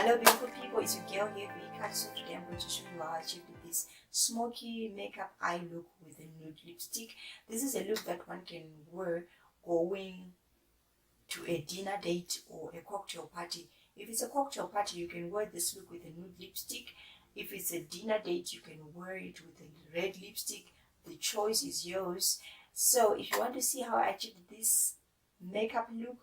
Hello beautiful people, it's your girl here, Vika. So today I'm going to show you how I achieved this smoky makeup eye look with a nude lipstick. This is a look that one can wear going to a dinner date or a cocktail party. If it's a cocktail party, you can wear this look with a nude lipstick. If it's a dinner date, you can wear it with a red lipstick. The choice is yours. So if you want to see how I achieved this makeup look,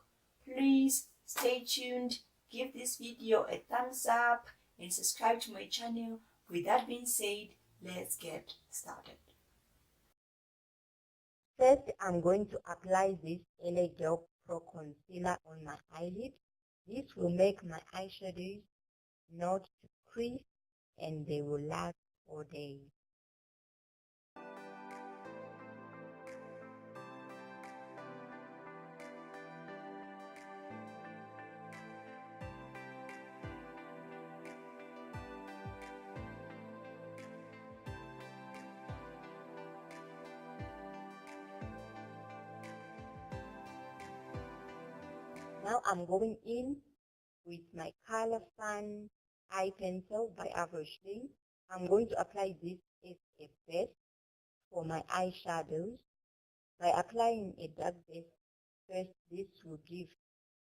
please stay tuned. Give this video a thumbs up and subscribe to my channel. With that being said, let's get started. First, I'm going to apply this e.l.f. Pro Concealer on my eyelid. This will make my eyeshadows not to crease and they will last all day. Now I'm going in with my Color Fun Eye Pencil by Avroy. I'm going to apply this as a base for my eyeshadows. By applying a dark base first, this will give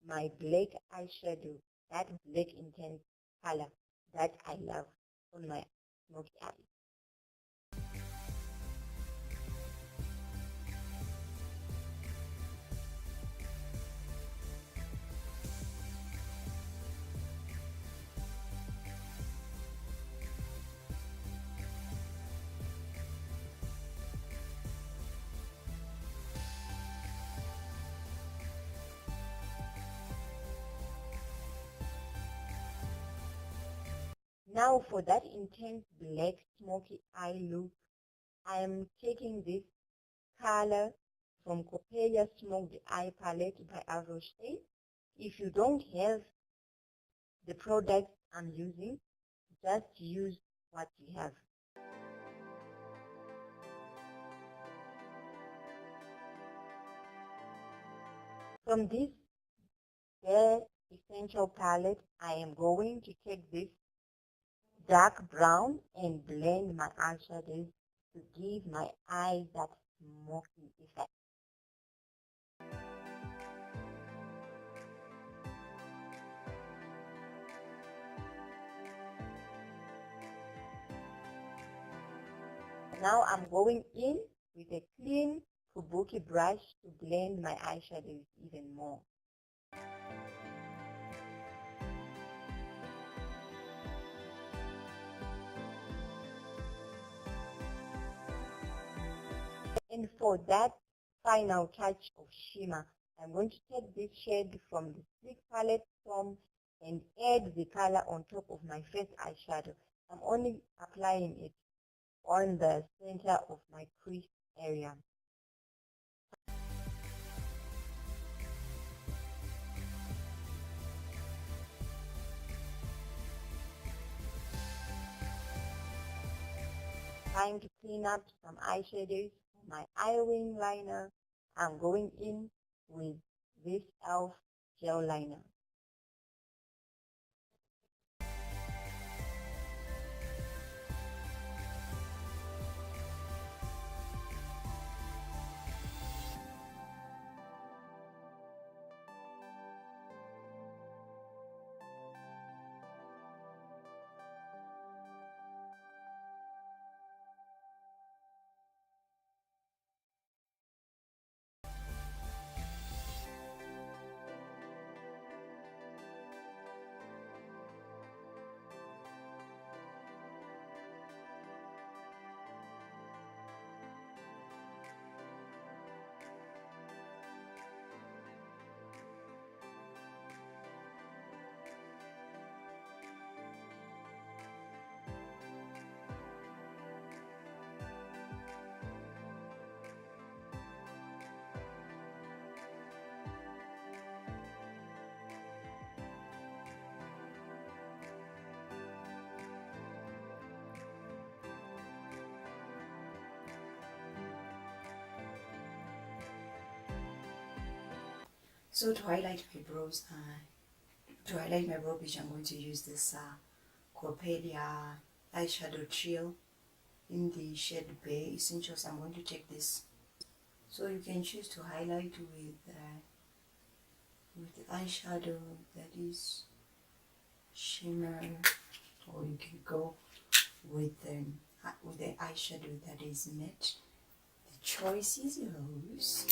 my black eyeshadow that black intense color that I love on my smoky eyes. Now for that intense black smoky eye look, I am taking this color from Coppelia Smoked Eye Palette by Avroy. If you don't have the product I'm using, just use what you have. From this Bare Essential palette, I am going to take this dark brown and blend my eyeshadows to give my eyes that smoky effect. Now I'm going in with a clean kabuki brush to blend my eyeshadows even more. And for that final touch of shimmer, I'm going to take this shade from the Sleek palette and add the color on top of my first eyeshadow. I'm only applying it on the center of my crease area. Time to clean up some eyeshadows. My eye wing liner, I'm going in with this e.l.f. gel liner. So to highlight my brows, To highlight my brow beach, I'm going to use this Coppelia eyeshadow trio in the shade Bay Essentials. I'm going to take this, so you can choose to highlight with eyeshadow that is shimmer, or you can go with the eyeshadow that is matte. The choice is yours.